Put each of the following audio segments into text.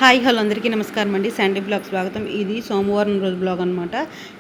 Hi hello అందరికీ నమస్కారం అండి. శాండీ బ్లాగ్ స్వాగతం. ఇది సోమవారం రోజు బ్లాగ్ అనమాట.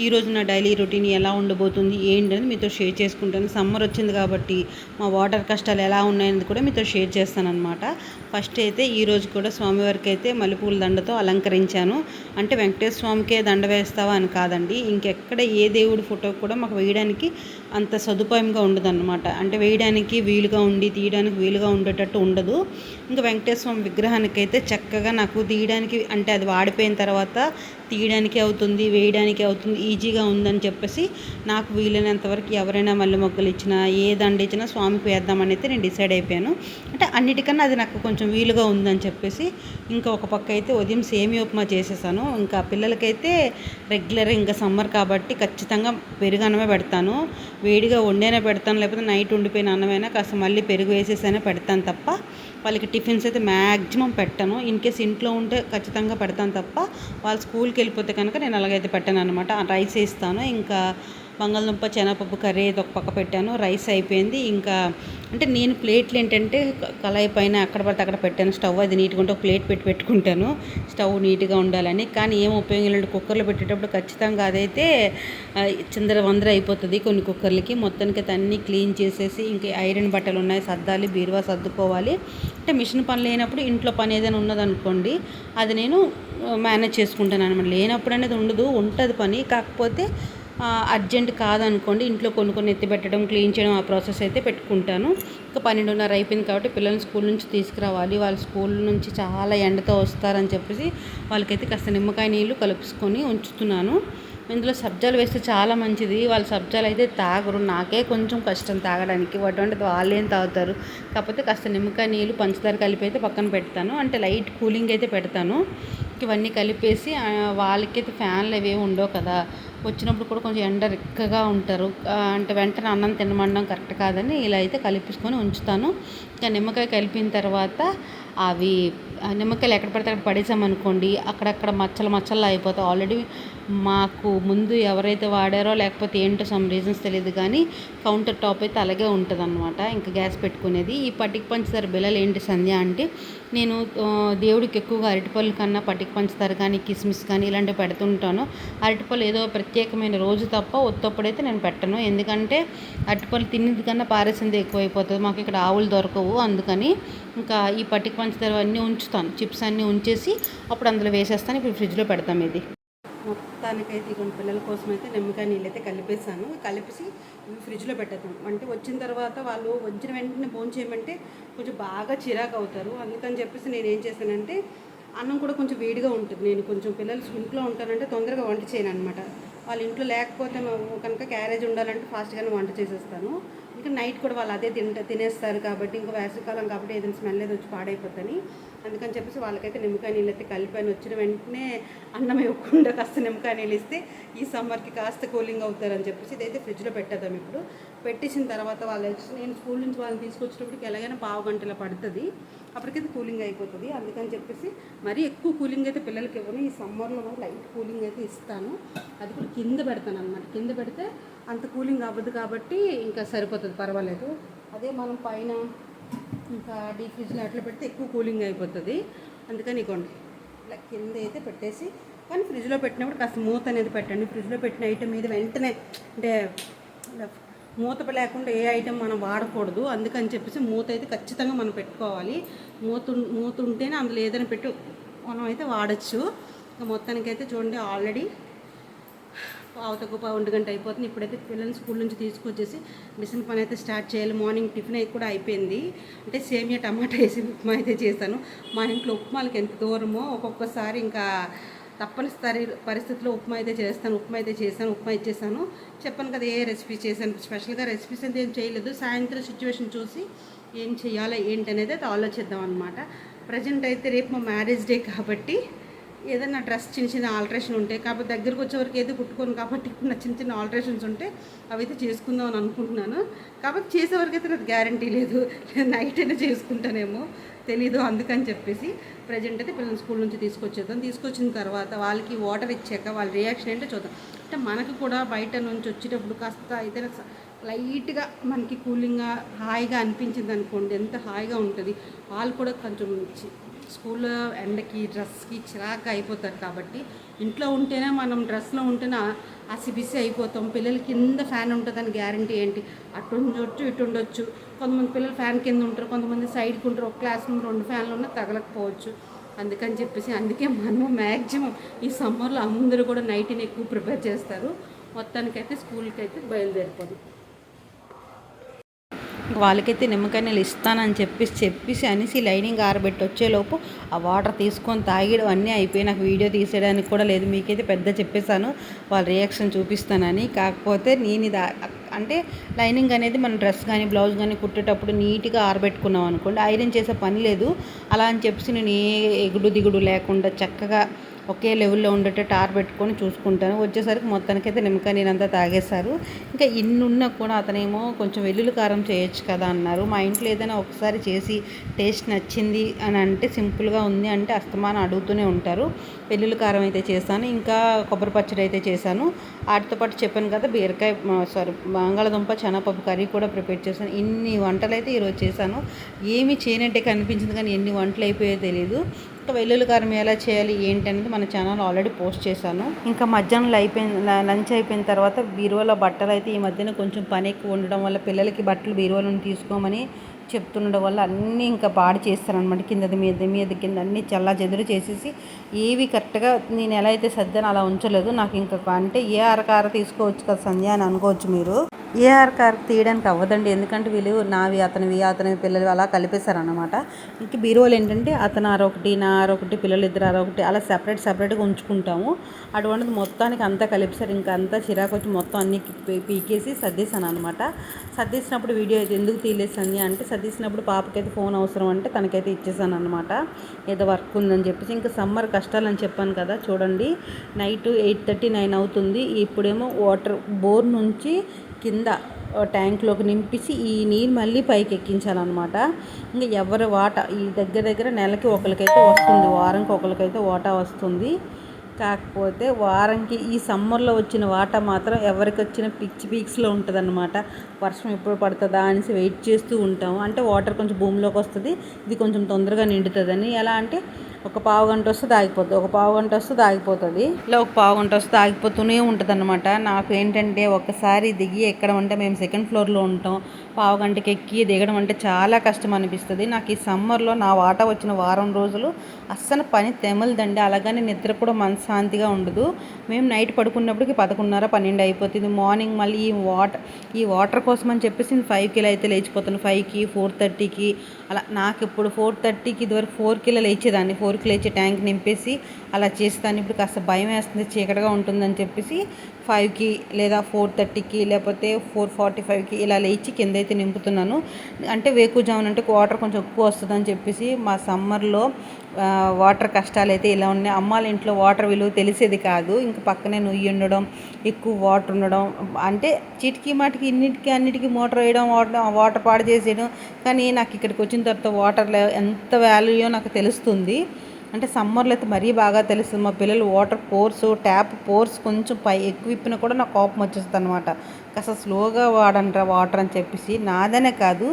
ఈరోజు నా డైలీ రొటీన్ ఎలా ఉండబోతుంది ఏంటని మీతో షేర్ చేసుకుంటాను. సమ్మర్ వచ్చింది కాబట్టి మా వాటర్ కష్టాలు ఎలా ఉన్నాయని కూడా మీతో షేర్ చేస్తాను అనమాట. ఫస్ట్ అయితే ఈరోజు కూడా స్వామివారికి అయితే మల్లెపూల దండతో అలంకరించాను. అంటే వెంకటేశ్వర స్వామికే దండ వేస్తావా అని కాదండి, ఇంకెక్కడ ఏ దేవుడి ఫోటో కూడా మాకు వేయడానికి అంత సదుపాయంగా ఉండదన్నమాట. అంటే వేయడానికి వీలుగా ఉండి తీయడానికి వీలుగా ఉండేటట్టు ఉండదు. ఇంకా వెంకటేశ్వర స్వామి విగ్రహానికి అయితే చక్కగా నాకు తీయడానికి, అంటే అది వాడిపోయిన తర్వాత తీయడానికి అవుతుంది, వేయడానికి అవుతుంది, ఈజీగా ఉందని చెప్పేసి నాకు వీలైనంత వరకు ఎవరైనా మల్లె మొగ్గలు ఇచ్చినా ఏ దండ ఇచ్చినా స్వామికి వేద్దామని అయితే నేను డిసైడ్ అయిపోయాను. అంటే అన్నిటికన్నా అది నాకు కొంచెం వీలుగా ఉందని చెప్పేసి ఇంకా ఒక పక్క అయితే ఉదయం సేమియా ఉప్మా చేసేసాను. ఇంకా పిల్లలకైతే రెగ్యులర్ ఇంకా సమ్మర్ కాబట్టి ఖచ్చితంగా పెరుగు అన్నమే పెడతాను. వేడిగా వండైనా పెడతాను, లేకపోతే నైట్ ఉండిపోయిన అన్నమైనా కాస్త మళ్ళీ పెరుగు వేసేసైనా పెడతాను తప్ప వాళ్ళకి టిఫిన్స్ అయితే మ్యాక్సిమం పెట్టను. ఇన్ కేస్ ఇంట్లో ఉంటే ఖచ్చితంగా పెడతాను తప్ప వాళ్ళు స్కూల్కి వెళ్ళిపోతే కనుక నేను అలాగైతే పెట్టాను అనమాట. రైస్ వేస్తాను. ఇంకా బంగాళదుంప శనగపప్పు కర్రీ అయితే ఒక పక్క పెట్టాను. రైస్ అయిపోయింది. ఇంకా అంటే నేను ప్లేట్లు ఏంటంటే కళాయి పైన అక్కడ పడితే అక్కడ పెట్టాను. స్టవ్ అది నీట్గా ఉంటే ఒక ప్లేట్ పెట్టుకుంటాను, స్టవ్ నీట్గా ఉండాలని. కానీ ఏం ఉపయోగం లేదు, కుక్కర్లో పెట్టేటప్పుడు ఖచ్చితంగా అదైతే చిందర వందర అయిపోతుంది కొన్ని కుక్కర్లకి. మొత్తానికి అయితే అన్నీ క్లీన్ చేసేసి ఇంకా ఐరన్ బట్టలు ఉన్నాయి సర్దాలి, బీరువా సర్దుకోవాలి. అంటే మిషన్ పని లేనప్పుడు ఇంట్లో పని ఏదైనా ఉన్నదనుకోండి అది నేను మేనేజ్ చేసుకుంటాను అనమాట. లేనప్పుడు అనేది ఉండదు, ఉంటుంది పని. కాకపోతే అర్జెంట్ కాదనుకోండి ఇంట్లో కొన్ని ఎత్తి పెట్టడం, క్లీన్ చేయడం ఆ ప్రాసెస్ అయితే పెట్టుకుంటాను. ఇంకా 12:30 అయిపోయింది కాబట్టి పిల్లల్ని స్కూల్ నుంచి తీసుకురావాలి. వాళ్ళు స్కూల్ నుంచి చాలా ఎండతో వస్తారని చెప్పేసి వాళ్ళకైతే కాస్త నిమ్మకాయ నీళ్ళు కలుపుకొని ఉంచుతున్నాను. ఇందులో సబ్జాలు వేస్తే చాలా మంచిది. వాళ్ళు సబ్జాలు అయితే తాగరు, నాకే కొంచెం కష్టం తాగడానికి. అటువంటిది వాళ్ళు ఏం తాగుతారు. కాకపోతే కాస్త నిమ్మకాయ నీళ్ళు పంచదార కలిపి అయితే పక్కన పెడతాను. అంటే లైట్ కూలింగ్ అయితే పెడతాను. ఇవన్నీ కలిపేసి వాళ్ళకైతే ఫ్యాన్లు అవి ఉండవు కదా, వచ్చినప్పుడు కూడా కొంచెం ఎండ రెక్కగా ఉంటారు. అంటే వెంటనే అన్నం తినమండం కరెక్ట్ కాదని ఇలా అయితే కలిపించుకొని ఉంచుతాను. ఇంకా నిమ్మకాయ కలిపిన తర్వాత అవి నిమ్మకాయలు ఎక్కడ పడితే అక్కడ పడేసామనుకోండి అక్కడక్కడ మచ్చలు అయిపోతాయి. ఆల్రెడీ మాకు ముందు ఎవరైతే వాడారో లేకపోతే ఏంటో సమ్ రీజన్స్ తెలియదు కానీ కౌంటర్ టాప్ అయితే అలాగే ఉంటుంది అనమాట. ఇంకా గ్యాస్ పెట్టుకునేది. ఈ పటిక పంచదార బిళ్ళలు ఏంటి సంధ్య అంటే, నేను దేవుడికి ఎక్కువగా అరటిపళ్ళు కన్నా పటిక పంచదార కానీ కిస్మిస్ కానీ ఇలాంటివి పెడుతుంటాను. అరటిపళ్ళు ఏదో ప్రత్యేకమైన రోజు తప్ప ఒత్తప్పుడైతే నేను పెట్టను. ఎందుకంటే అరటిపళ్ళు తినేది కన్నా పారేసింది ఎక్కువైపోతుంది. మాకు ఇక్కడ ఆవులు దొరకవు, అందుకని ఇంకా ఈ పటిక పంచదార అన్నీ ఉంచుతాను. చిప్స్ అన్నీ ఉంచేసి అప్పుడు అందులో వేసేస్తాను. ఇప్పుడు ఫ్రిడ్జ్లో పెడతాం. ఇది మొత్తానికైతే ఇక పిల్లల కోసం అయితే నిమ్మకాయ నీళ్ళు అయితే కలిపేసి ఇవి ఫ్రిడ్జ్లో పెట్టేద్దాం. అంటే వచ్చిన తర్వాత వాళ్ళు వచ్చిన వెంటనే భోజనం చేయమంటే కొంచెం బాగా చిరాకు అవుతారు. అందుకని చెప్పేసి నేను ఏం చేశానంటే అన్నం కూడా కొంచెం వేడిగా ఉంటుంది. నేను కొంచెం పిల్లలు ఇంట్లో ఉంటానంటే తొందరగా వంట చేయను అనమాట. వాళ్ళ ఇంట్లో లేకపోతే కనుక క్యారేజ్ ఉండాలంటే ఫాస్ట్గానే వంట చేసేస్తాను. ఇంకా నైట్ కూడా వాళ్ళు అదే తినేస్తారు కాబట్టి, ఇంకా వేసవికాలం కాబట్టి ఏదైనా స్మెల్ ఏదో వచ్చి పాడైపోతుంది. అందుకని చెప్పేసి వాళ్ళకైతే నిమ్మకాయ నీళ్ళు అయితే కలిపాను. వచ్చిన వెంటనే అన్నం ఇవ్వకుండా కాస్త నిమ్మకాయ నీళ్ళు ఇస్తే ఈ సమ్మర్కి కాస్త కూలింగ్ అవుతారని చెప్పేసి ఇదైతే ఫ్రిడ్జ్లో పెట్టేద్దాం. ఇప్పుడు పెట్టేసిన తర్వాత వాళ్ళు నేను స్కూల్ నుంచి వాళ్ళని తీసుకొచ్చినప్పటికి ఎలాగైనా పావు గంటలా పడుతుంది, అప్పటికైతే కూలింగ్ అయిపోతుంది. అందుకని చెప్పేసి మరీ ఎక్కువ కూలింగ్ అయితే పిల్లలకి ఇవ్వను. ఈ సమ్మర్లో లైట్ కూలింగ్ అయితే ఇస్తాను. అది కూడా కింద పెడతాను అనమాట. కింద పెడితే అంత కూలింగ్ అవ్వదు కాబట్టి ఇంకా సరిపోతుంది, పర్వాలేదు. అదే మనం పైన ఇంకా డీప్ ఫ్రిడ్జ్లో అట్లా పెడితే ఎక్కువ కూలింగ్ అయిపోతుంది. అందుకని ఇవ్వండి ఇలా కింద అయితే పెట్టేసి, కానీ ఫ్రిడ్జ్లో పెట్టినప్పుడు కాస్త మూత అనేది పెట్టండి. ఫ్రిడ్జ్లో పెట్టిన ఐటెం మీద వెంటనే అంటే మూత లేకుండా ఏ ఐటెం మనం వాడకూడదు. అందుకని చెప్పేసి మూత అయితే ఖచ్చితంగా మనం పెట్టుకోవాలి. మూత ఉంటేనే అందులో ఏదైనా పెట్టి మనం అయితే వాడచ్చు. ఇంకా మొత్తానికైతే చూడండి ఆల్రెడీ పావు గంట అయిపోతుంది. ఇప్పుడైతే పిల్లల్ని స్కూల్ నుంచి తీసుకొచ్చేసి మిషన్ పని అయితే స్టార్ట్ చేయాలి. మార్నింగ్ టిఫిన్ అయితే కూడా అయిపోయింది. అంటే సేమియా టమాటా వేసి ఉప్మా అయితే చేశాను. మా ఇంట్లో ఉప్మాలకి ఎంత దూరమో ఒక్కొక్కసారి ఇంకా తప్పనిసరి పరిస్థితుల్లో ఉప్మా అయితే చేస్తాను. ఉప్మా ఇచ్చేసాను. చెప్పాను కదా ఏ రెసిపీ చేశాను. స్పెషల్గా రెసిపీస్ అయితే ఏం చేయలేదు. సాయంత్రం సిచ్యువేషన్ చూసి ఏం చేయాలో ఏంటనేది అయితే ఆలోచిద్దాం అనమాట. ప్రజెంట్ అయితే రేపు మా మ్యారేజ్ డే కాబట్టి ఏదైనా డ్రెస్ చిన్న ఆల్టరేషన్ ఉంటాయి కాబట్టి దగ్గరకు వచ్చేవరకు ఏదో కుట్టుకోను కాబట్టి ఇప్పుడు నా చిన్న ఆల్టరేషన్స్ ఉంటే అవి అయితే చేసుకుందాం అని అనుకుంటున్నాను. కాబట్టి చేసేవరకు అయితే నాకు గ్యారంటీ లేదు, నైట్ అయినా చేసుకుంటానేమో తెలీదు. అందుకని చెప్పేసి ప్రజెంట్ అయితే పిల్లల్ని స్కూల్ నుంచి తీసుకొచ్చిన తర్వాత వాళ్ళకి వాటర్ ఇచ్చాక వాళ్ళ రియాక్షన్ ఏంటో చూద్దాం. అంటే మనకు కూడా బయట నుంచి వచ్చేటప్పుడు కాస్త అయితే లైట్గా మనకి కూలింగ్గా హాయిగా అనిపించింది అనుకోండి, ఎంత హాయిగా ఉంటుంది. వాళ్ళు కూడా కొంచెం స్కూల్లో ఎండకి డ్రెస్కి చిరాగ్గా అయిపోతారు కాబట్టి ఇంట్లో ఉంటేనే మనం డ్రెస్లో ఉంటేనే బిసి అయిపోతాం. పిల్లలు కింద ఫ్యాన్ ఉంటుందని గ్యారంటీ ఏంటి? అటు ఉండొచ్చు ఇటు ఉండొచ్చు. కొంతమంది పిల్లలు ఫ్యాన్ కింద ఉంటారు, కొంతమంది సైడ్కి ఉంటారు. ఒక క్లాస్ రూమ్ 2 ఫ్యాన్లు ఉన్నా తగలకపోవచ్చు. అందుకే మనము మ్యాక్సిమం ఈ సమ్మర్లో అందరూ కూడా నైట్ని ఎక్కువ ప్రిపేర్ చేస్తారు. మొత్తానికైతే స్కూల్కి అయితే బయలుదేరిపోదు. వాళ్ళకైతే నిమ్మకాయ నీళ్ళు ఇస్తానని చెప్పేసి అనేసి లైనింగ్ ఆరబెట్టి వచ్చేలోపు ఆ వాటర్ తీసుకొని తాగడం అన్నీ అయిపోయి నాకు వీడియో తీసేయడానికి కూడా లేదు. మీకైతే పెద్ద చెప్పేశాను వాళ్ళ రియాక్షన్ చూపిస్తానని. కాకపోతే నేను ఇది అంటే లైనింగ్ అనేది మన డ్రెస్ కానీ బ్లౌజ్ కానీ కుట్టేటప్పుడు నీట్గా ఆరబెట్టుకున్నాం అనుకోండి, ఐరన్ చేసే పని లేదు. అలా అని చెప్పేసి నేను ఏ ఎగుడు దిగుడు లేకుండా చక్కగా ఒకే లెవెల్లో ఉండేటట్టు ఆరబెట్టుకొని చూసుకుంటాను. వచ్చేసరికి మొత్తానికైతే నిమ్మకాయ నీరంతా తాగేశారు. ఇంకా ఇన్ని ఉన్నా కూడా అతనేమో కొంచెం వెల్లుల్లి కారం చేయొచ్చు కదా అన్నారు. మా ఇంట్లో ఏదైనా ఒకసారి చేసి టేస్ట్ నచ్చింది అని అంటే సింపుల్గా ఉంది అంటే అస్తమానం అడుగుతూనే ఉంటారు. వెల్లుల్లి కారం అయితే చేశాను, ఇంకా కొబ్బరి పచ్చడి అయితే చేశాను. వాటితో పాటు చెప్పాను కదా బంగాళదుంప శనగపప్పు కర్రీ కూడా ప్రిపేర్ చేశాను. ఇన్ని వంటలు అయితే ఈరోజు చేశాను. ఏమీ చేయనట్టే కనిపించింది కానీ ఎన్ని వంటలు అయిపోయాయో తెలియదు. ఇంకా వెల్లుల్లి కారం ఎలా చేయాలి ఏంటి అనేది మన ఛానల్ ఆల్రెడీ పోస్ట్ చేశాను. ఇంకా మధ్యాహ్నం లంచ్ అయిపోయిన తర్వాత బీరువాలో బట్టలు అయితే ఈ మధ్యన కొంచెం పని ఎక్కువ ఉండడం వల్ల పిల్లలకి బట్టలు బీరువాలో తీసుకోమని చెప్తుండడం వల్ల అన్నీ ఇంకా పాడు చేస్తారనమాట. కిందది మీద కింద అన్నీ చల్లా చెదురు చేసేసి ఏవి కరెక్ట్గా నేను ఎలా అయితే సర్దాను అలా ఉంచలేదు. నాకు ఇంకా అంటే ఏ అరకార తీసుకోవచ్చు కదా సంధ్య అని అనుకోవచ్చు మీరు. ఏ ఆర్కార్ తీయడానికి అవ్వదండి, ఎందుకంటే వీళ్ళు నావి అతని పిల్లలు అలా కలిపేశారనమాట. ఇంక బీరువాలు ఏంటంటే అతను అరొకటి నా అరొకటి పిల్లలు ఇద్దరు అరొకటి అలా సపరేట్గా ఉంచుకుంటాము. అటువంటిది మొత్తానికి అంతా కలిపేశారు. ఇంకా అంతా చిరాకు వచ్చి మొత్తం అన్ని పీకేసి సర్దేశాను అనమాట. సర్దేసినప్పుడు వీడియో అయితే ఎందుకు తీయలేసండి అంటే సర్దేసినప్పుడు పాపకైతే ఫోన్ అవసరం అంటే తనకైతే ఇచ్చేసాను అనమాట, ఏదో వర్క్ ఉందని చెప్పేసి. ఇంకా సమ్మర్ కష్టాలని చెప్పాను కదా, చూడండి నైట్ 8:30, 9 అవుతుంది. ఇప్పుడేమో వాటర్ బోర్ నుంచి కింద ట్యాంక్లోకి నింపించి ఈ నీరు మళ్ళీ పైకి ఎక్కించాలన్నమాట. ఇంకా ఎవరి వాటా ఈ దగ్గర నెలకి ఒకరికైతే వస్తుంది, వారానికి ఒకరికైతే వాటా వస్తుంది. కాకపోతే వారంకి ఈ సమ్మర్లో వచ్చిన వాటా మాత్రం ఎవరికి వచ్చిన పీక్స్లో ఉంటుంది అన్నమాట. వర్షం ఎప్పుడు పడుతుందా అనేసి వెయిట్ చేస్తూ ఉంటాము. అంటే వాటర్ కొంచెం భూమిలోకి వస్తుంది, ఇది కొంచెం తొందరగా నిండుతుందని. ఎలా అంటే ఒక పావు గంట వస్తుంది ఆగిపోతుంది, ఒక పావు గంట వస్తుంది ఆగిపోతుంది, ఇలా ఒక పావు గంట వస్తుంది ఆగిపోతూనే ఉంటుంది అనమాట. నాకు ఏంటంటే ఒకసారి దిగి ఎక్కడం అంటే మేము సెకండ్ ఫ్లోర్లో ఉంటాం, పావు గంటకి ఎక్కి దిగడం అంటే చాలా కష్టం అనిపిస్తుంది. నాకు ఈ సమ్మర్లో నా వాటా వచ్చిన వారం రోజులు అస్సలు పని తెమలదండి. అలాగని నిద్ర కూడా మనశ్శాంతిగా ఉండదు. మేము నైట్ పడుకున్నప్పటికి 11:30, 12 అయిపోతుంది. మార్నింగ్ మళ్ళీ ఈ వాటర్ కోసం అని చెప్పేసి నేను 5కి అయితే లేచిపోతాను. 5కి 4:30కి అలా. నాకు ఇప్పుడు 4:30కి ఇదివరకు 4కి లేచేదాన్ని. 4కి లేచి ట్యాంక్ నింపేసి అలా చేస్తాను. ఇప్పుడు కాస్త భయం వేస్తుంది, చీకటిగా ఉంటుందని చెప్పేసి 5కి లేదా 4:30కి లేకపోతే 4:45కి ఇలా లేచి కింద అయితే నింపుతున్నాను. అంటే వేకువజామున అంటే వాటర్ కొంచెం ఎక్కువ వస్తుందని చెప్పేసి. మా సమ్మర్లో వాటర్ కష్టాలు అయితే ఇలా ఉన్నాయి. అమ్మాళ్ళ ఇంట్లో వాటర్ విలువ తెలిసేది కాదు. ఇంకా పక్కనే నుయ్యి ఉండడం, ఎక్కువ వాటర్ ఉండడం, అంటే చిటికి మాటికి అన్నిటికీ మోటార్ వేయడం, వాటర్ పాడు చేసేయడం. కానీ నాకు ఇక్కడికి వచ్చిన తర్వాత వాటర్ ఎంత వాల్యూయో నాకు తెలుస్తుంది. అంటే సమ్మర్లో అయితే మరీ బాగా తెలుస్తుంది. మా పిల్లలు ట్యాప్ పోర్స్ కొంచెం ఎక్కువ ఇప్పినా కూడా నాకు కోపం వచ్చేస్తుంది అనమాట. కాస్త స్లోగా వాడండి వాటర్ అని చెప్పేసి. నాదనే కాదు,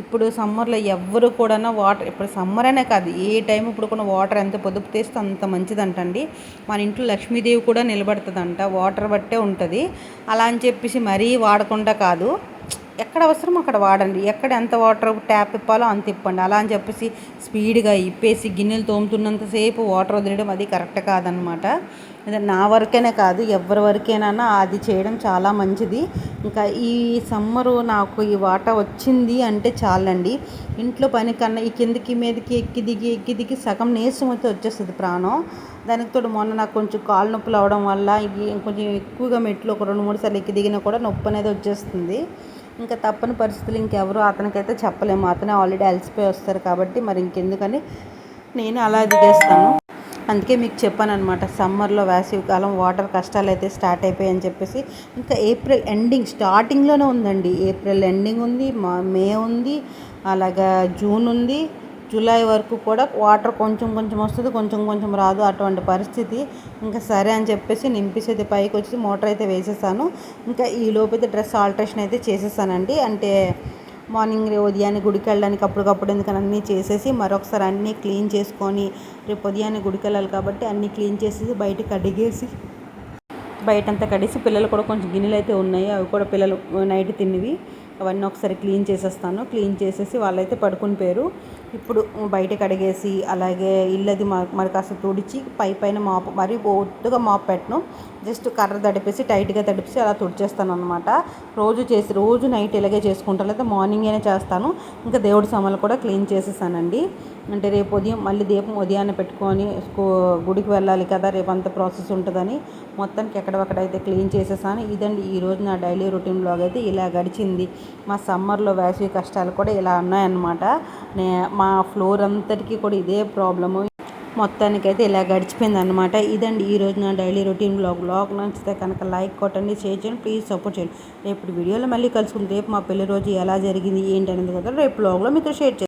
ఇప్పుడు సమ్మర్లో ఎవ్వరు కూడా వాటర్, ఇప్పుడు సమ్మర్ అనే కాదు ఏ టైం ఇప్పుడు కూడా వాటర్ ఎంత పొదుపు తెస్తే అంత మంచిదంటండి. మన ఇంట్లో లక్ష్మీదేవి కూడా నిలబడుతుందంట, వాటర్ బట్టే ఉంటుంది. అలా అని చెప్పేసి మరీ వాడకుండా కాదు, ఎక్కడ అవసరం అక్కడ వాడండి. ఎక్కడ ఎంత వాటర్ ట్యాప్ ఇప్పాలో అంత ఇప్పండి. అలా అని చెప్పేసి స్పీడ్గా ఇప్పేసి గిన్నెలు తోముతున్నంతసేపు వాటర్ వదిలేయడం అది కరెక్ట్ కాదనమాట. అదే నా వరకైనా కాదు, ఎవరి వరకైనా అది చేయడం చాలా మంచిది. ఇంకా ఈ సమ్మరు నాకు ఈ వాటర్ వచ్చింది అంటే చాలండి. ఇంట్లో పని కన్నా ఈ కిందికి మీదకి ఎక్కి దిగి సగం నీరసం అయితే వచ్చేస్తుంది ప్రాణం. దానికి తోడు మొన్న నాకు కొంచెం కాళ్ళు నొప్పులు అవడం వల్ల కొంచెం ఎక్కువగా మెట్లు ఒక 2-3 సార్లు ఎక్కి దిగినా కూడా నొప్పి అనేది వచ్చేస్తుంది. ఇంకా తప్పని పరిస్థితులు ఇంకెవరు అతనికైతే చెప్పలేము, అతనే ఆల్రెడీ అలసిపోయి వస్తారు కాబట్టి మరి ఇంకెందుకని నేను అలా దిగేస్తాను. అందుకే మీకు చెప్పాను అనమాట, సమ్మర్లో వేసవికాలం వాటర్ కష్టాలు అయితే స్టార్ట్ అయిపోయాయని చెప్పేసి. ఇంకా ఏప్రిల్ ఎండింగ్ స్టార్టింగ్లోనే ఉందండి. ఏప్రిల్ ఎండింగ్ ఉంది, మే ఉంది, అలాగా జూన్ ఉంది, జూలై వరకు కూడా వాటర్ కొంచెం వస్తుంది, కొంచెం రాదు, అటువంటి పరిస్థితి. ఇంకా సరే అని చెప్పేసి నింపేసి అయితే పైకి వచ్చి మోటార్ అయితే వేసేసాను. ఇంకా ఈ లోపైతే డ్రెస్ ఆల్ట్రేషన్ అయితే చేసేసానండి. అంటే మార్నింగ్ ఉదయాన్నే గుడికి వెళ్ళడానికి అప్పటికప్పుడు ఎందుకని అన్నీ చేసేసి మరొకసారి అన్నీ క్లీన్ చేసుకొని రేపు ఉదయాన్నే గుడికి వెళ్ళాలి కాబట్టి అన్నీ క్లీన్ చేసేసి బయట కడిగేసి బయటంతా కడిసి పిల్లలు కూడా కొంచెం గిన్నెలు అయితే ఉన్నాయి, అవి కూడా పిల్లలు నైట్ తిన్నవి అవన్నీ ఒకసారి క్లీన్ చేసేస్తాను. క్లీన్ చేసేసి వాళ్ళైతే పడుకుని పోయారు. ఇప్పుడు బయట కడిగేసి అలాగే ఇల్లది మరి కాస్త తుడిచి పైన మాపు మరి ఒత్తుగా మాపు పెట్టను, జస్ట్ కర్ర తడిపేసి టైట్గా తడిపేసి అలా తుడిచేస్తాను అనమాట. రోజు నైట్ ఇలాగే చేసుకుంటాను, లేదా మార్నింగే చేస్తాను. ఇంకా దేవుడి సామాన్లు కూడా క్లీన్ చేసేసానండి. అంటే రేపు ఉదయం మళ్ళీ దీపం ఉదయాన్నే పెట్టుకొని గుడికి వెళ్ళాలి కదా, రేపు అంత ప్రాసెస్ ఉంటుందని మొత్తానికి ఎక్కడైతే క్లీన్ చేసేసాను. ఇదండి ఈరోజు నా డైలీ రొటీన్ బ్లాగ్ అయితే ఇలా గడిచింది. మా సమ్మర్లో వేసవి కష్టాలు కూడా ఇలా ఉన్నాయన్నమాట. మా ఫ్లోర్ అంతటికీ కూడా ఇదే ప్రాబ్లము. మొత్తానికైతే ఇలా గడిచిపోయింది అనమాట. ఇదండి ఈరోజు నా డైలీ రొటీన్ బ్లాగ్ నచ్చితే కనుక లైక్ కొట్టండి, షేర్ చేయండి, ప్లీజ్ సపోర్ట్ చేయండి. రేపు వీడియోలో మళ్ళీ కలుసుకుంటే రేపు మా పెళ్లి రోజు ఎలా జరిగింది ఏంటి అనేది కదా రేపు బ్లాగ్లో మీతో షేర్ చేస్తాను.